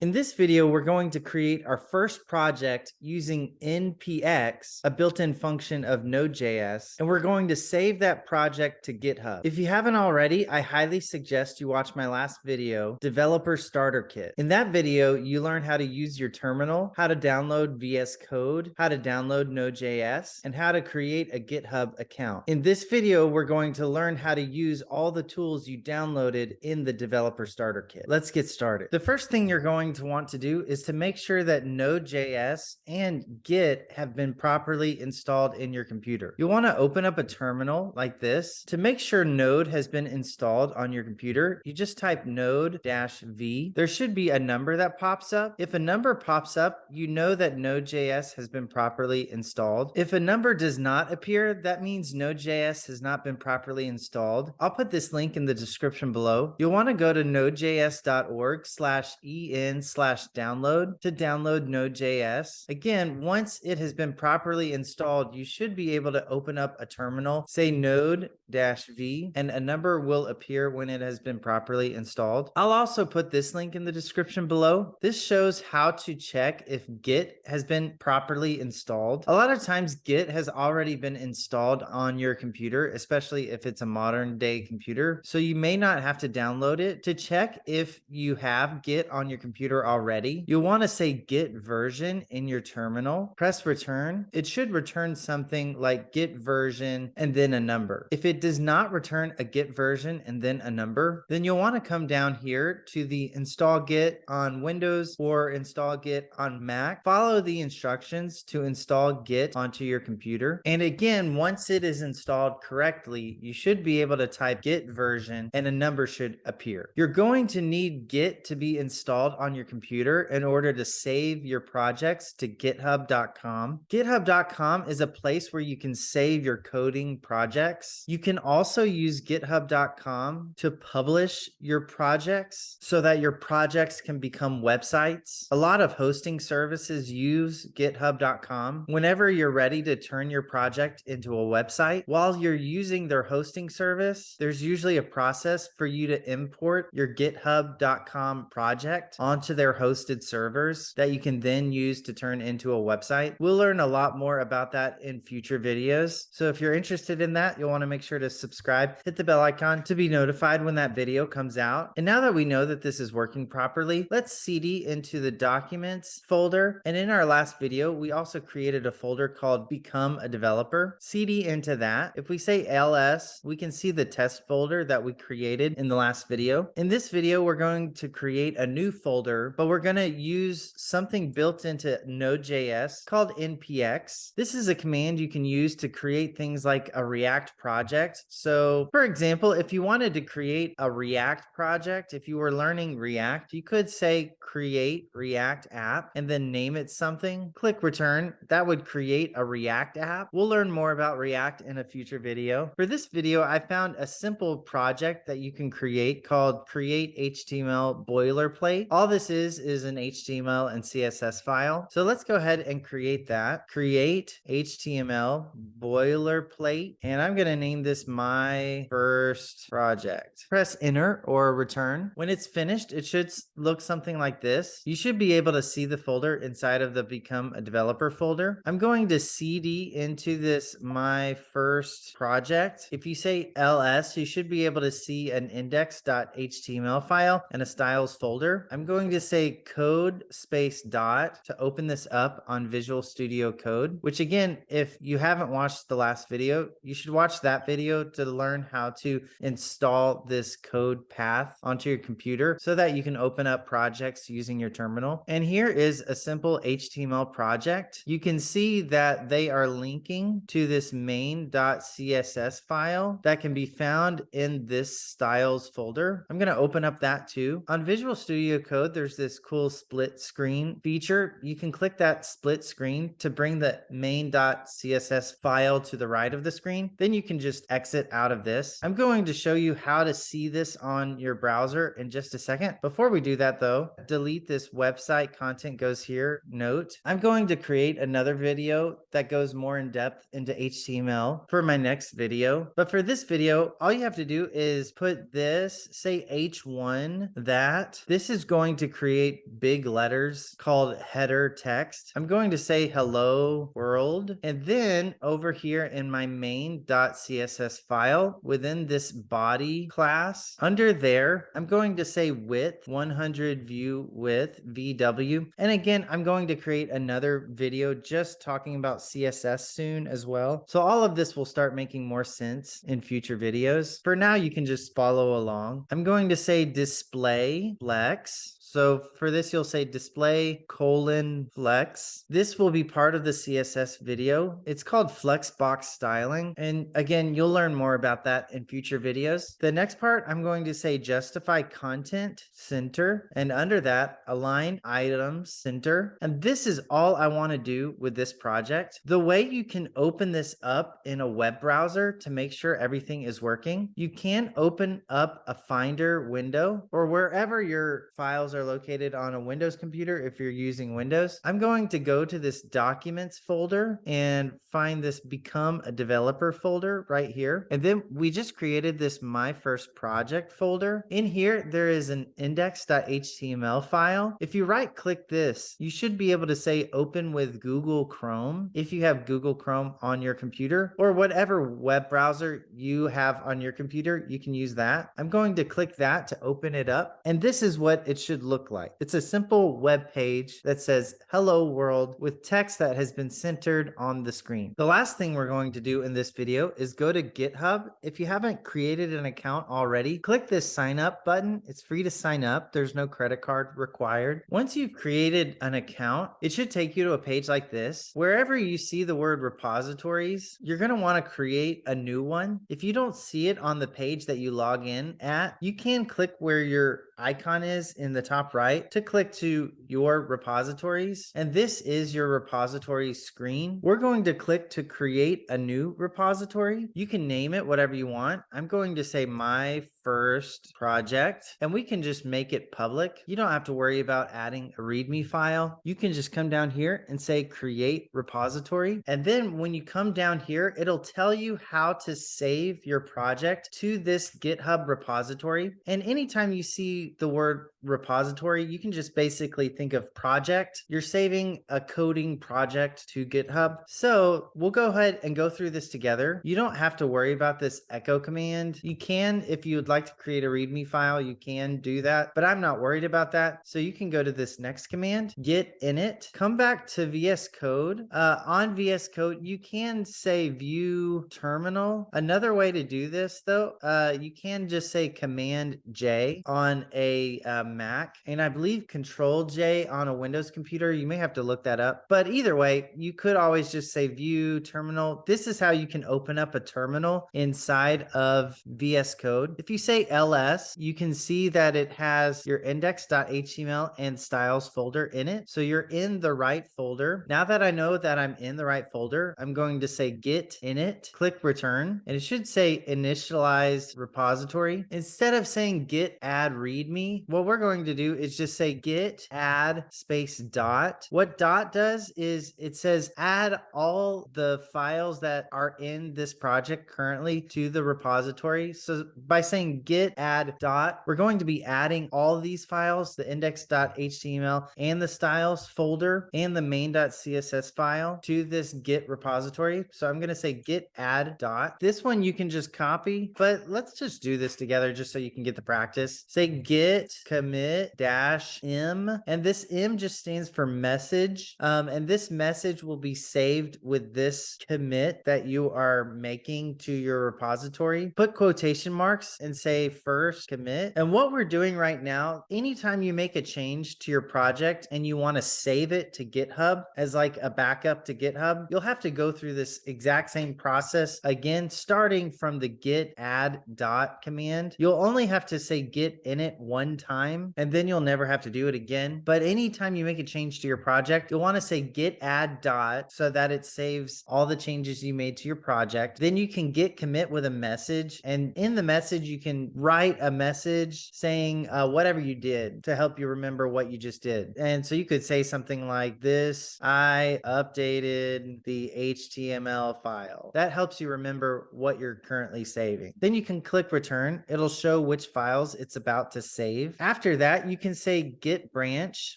In this video, we're going to create our first project using npx, a built-in function of Node.js, and we're going to save that project to GitHub. If you haven't already, I highly suggest you watch my last video, Developer Starter Kit. In that video, you learn how to use your terminal, how to download VS Code, how to download Node.js, and how to create a GitHub account. In this video, we're going to learn how to use all the tools you downloaded in the Developer Starter Kit. Let's get started. The first thing you're going to want to do is to make sure that Node.js and Git have been properly installed in your computer. You'll want to open up a terminal like this. To make sure Node has been installed on your computer, you just type node-v. There should be a number that pops up. If a number pops up, you know that Node.js has been properly installed. If a number does not appear, that means Node.js has not been properly installed. I'll put this link in the description below. You'll want to go to nodejs.org/en/download to download Node.js. Again, once it has been properly installed, you should be able to open up a terminal, say node-v, and a number will appear when it has been properly installed. I'll also put this link in the description below. This shows how to check if Git has been properly installed. A lot of times Git has already been installed on your computer, especially if it's a modern day computer. So you may not have to download it. To check if you have Git on your computer already, you'll want to say git version in your terminal, press return. It should return something like git version and then a number. If it does not return a git version and then a number, then you'll want to come down here to the install Git on Windows or install Git on Mac. Follow the instructions to install Git onto your computer. And again, once it is installed correctly, you should be able to type git version and a number should appear. You're going to need Git to be installed on your computer in order to save your projects to github.com. Github.com is a place where you can save your coding projects. You can also use github.com to publish your projects so that your projects can become websites. A lot of hosting services use github.com. Whenever you're ready to turn your project into a website, while you're using their hosting service, there's usually a process for you to import your github.com project onto their hosted servers that you can then use to turn into a website. We'll learn a lot more about that in future videos. So if you're interested in that, you'll want to make sure to subscribe, hit the bell icon to be notified when that video comes out. And now that we know that this is working properly, let's cd into the documents folder. And in our last video, we also created a folder called Become a Developer. Cd into that. If we say ls, we can see the test folder that we created in the last video. In this video, we're going to create a new folder, but we're going to use something built into Node.js called npx. This is a command you can use to create things like a React project. So for example, if you wanted to create a React project, if you were learning React, you could say create React app and then name it something. Click return. That would create a React app. We'll learn more about React in a future video. For this video, I found a simple project that you can create called create HTML boilerplate. All this is an HTML and CSS file. So let's go ahead and create that. Create HTML boilerplate. And I'm going to name this my first project. Press enter or return. When it's finished, it should look something like this. You should be able to see the folder inside of the Become a Developer folder. I'm going to cd into this my first project. If you say ls, you should be able to see an index.html file and a styles folder. I'm going to say code space dot to open this up on Visual Studio Code, which again, if you haven't watched the last video, you should watch that video to learn how to install this code path onto your computer so that you can open up projects using your terminal. And here is a simple HTML project. You can see that they are linking to this main.css file that can be found in this styles folder. I'm going to open up that too. On Visual Studio Code, there's this cool split screen feature. You can click that split screen to bring the main.css file to the right of the screen. Then you can just exit out of this. I'm going to show you how to see this on your browser in just a second. Before we do that though, delete this website content goes here note. I'm going to create another video that goes more in depth into HTML for my next video. But for this video, all you have to do is put this, say H1 that. This is going to create big letters called header text. I'm going to say hello world. And then over here in my main.css file, within this body class, under there, I'm going to say width 100 view width VW. And again, I'm going to create another video just talking about CSS soon as well. So all of this will start making more sense in future videos. For now, you can just follow along. I'm going to say display flex. So for this, you'll say display flex. This will be part of the CSS video. It's called flexbox styling. And again, you'll learn more about that in future videos. The next part, I'm going to say justify content center. And under that, align items center. And this is all I want to do with this project. The way you can open this up in a web browser to make sure everything is working, you can open up a Finder window or wherever your files are located on a Windows computer if you're using Windows. I'm going to go to this documents folder and find this become a developer folder right here. And then we just created this my first project folder. In here, there is an index.html file. If you right click this, you should be able to say open with Google Chrome if you have Google Chrome on your computer or whatever web browser you have on your computer, you can use that. I'm going to click that to open it up. And this is what it should look like. It's a simple web page that says hello world with text that has been centered on the screen. The last thing we're going to do in this video is go to GitHub. If you haven't created an account already, click this sign up button. It's free to sign up. There's no credit card required. Once you've created an account, it should take you to a page like this. Wherever you see the word repositories, you're going to want to create a new one. If you don't see it on the page that you log in at, you can click where your icon is in the top right to click to your repositories. And this is your repository screen. We're going to click to create a new repository. You can name it whatever you want. I'm going to say my first project, and we can just make it public. You don't have to worry about adding a README file. You can just come down here and say create repository. And then when you come down here, it'll tell you how to save your project to this GitHub repository. And anytime you see the word repository, you can just basically think of project. You're saving a coding project to GitHub. So we'll go ahead and go through this together. You don't have to worry about this echo command. You can, if you would like to create a README file, you can do that, but I'm not worried about that. So you can go to this next command, git init, come back to VS Code. On VS Code, you can say view terminal. Another way to do this though, you can just say Command J on a Mac, and I believe Control J on a Windows computer. You may have to look that up, but either way, you could always just say view terminal. This is how you can open up a terminal inside of VS Code. If you say ls, you can see that it has your index.html and styles folder in it. So you're in the right folder. Now that I know that I'm in the right folder, I'm going to say git init, click return, and it should say initialize repository. Instead of saying git add readme, what we're going to do is just say git add space dot. What dot does is it says add all the files that are in this project currently to the repository. So by saying git add dot, we're going to be adding all these files, the index.html and the styles folder and the main.css file to this git repository. So I'm going to say git add dot. This one you can just copy, but let's just do this together just so you can get the practice. Say git commit dash m, and this m just stands for message. And this message will be saved with this commit that you are making to your repository. Put quotation marks and say first commit. And what we're doing right now, anytime you make a change to your project and you want to save it to GitHub as like a backup to GitHub, you'll have to go through this exact same process again, starting from the git add dot command. You'll only have to say git init one time, and then you'll never have to do it again. But anytime you make a change to your project, you'll want to say git add dot so that it saves all the changes you made to your project. Then you can git commit with a message, and in the message you can can write a message saying whatever you did to help you remember what you just did. And so you could say something like this: I updated the HTML file. That helps you remember what you're currently saving. Then you can click return. It'll show which files it's about to save. After that, you can say git branch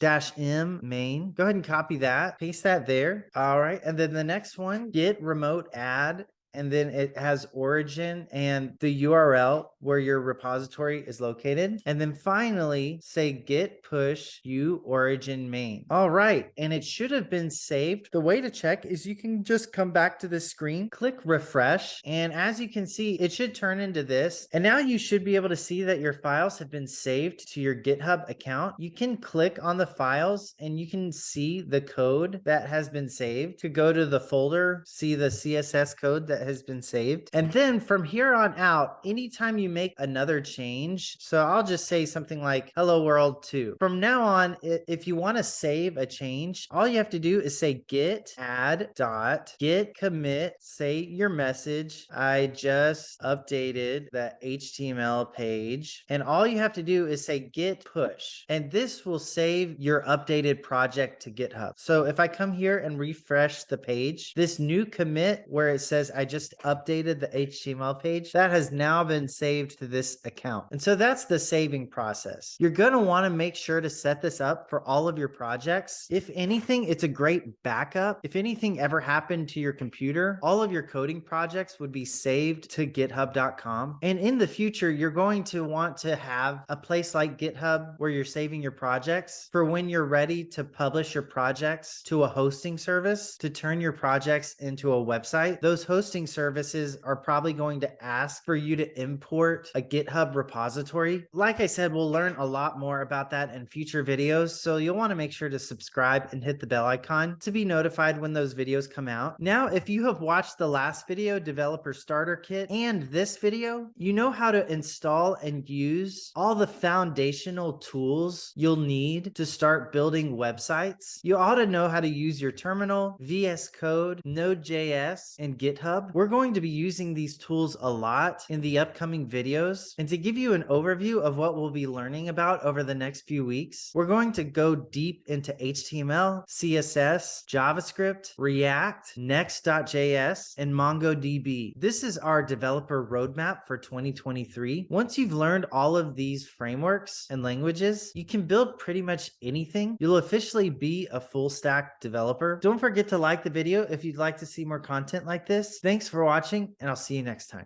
-m main. Go ahead and copy that, paste that there. All right. And then the next one, git remote add, and then it has origin and the URL where your repository is located. And then finally, say git push u origin main. All right, and it should have been saved. The way to check is you can just come back to the screen, click refresh, and as you can see, it should turn into this. And now you should be able to see that your files have been saved to your GitHub account. You can click on the files and you can see the code that has been saved. You could go to the folder, see the CSS code that has been saved. And then from here on out, anytime you make another change, so I'll just say something like hello world 2. From now on, if you want to save a change, all you have to do is say git add dot git commit, say your message, I just updated the HTML page, and all you have to do is say git push, and this will save your updated project to GitHub. So if I come here and refresh the page, this new commit where it says I just updated the HTML page, that has now been saved to this account. And so that's the saving process. You're going to want to make sure to set this up for all of your projects. If anything, it's a great backup. If anything ever happened to your computer, all of your coding projects would be saved to github.com. And in the future, you're going to want to have a place like GitHub where you're saving your projects for when you're ready to publish your projects to a hosting service to turn your projects into a website. Those hosting services are probably going to ask for you to import a GitHub repository. Like I said, we'll learn a lot more about that in future videos, so you'll want to make sure to subscribe and hit the bell icon to be notified when those videos come out. Now, if you have watched the last video, Developer Starter Kit, and this video, you know how to install and use all the foundational tools you'll need to start building websites. You ought to know how to use your terminal, VS Code, Node.js, and GitHub. We're going to be using these tools a lot in the upcoming videos. And to give you an overview of what we'll be learning about over the next few weeks, we're going to go deep into HTML, CSS, JavaScript, React, Next.js, and MongoDB. This is our developer roadmap for 2023. Once you've learned all of these frameworks and languages, you can build pretty much anything. You'll officially be a full stack developer. Don't forget to like the video if you'd like to see more content like this. Thanks for watching, and I'll see you next time.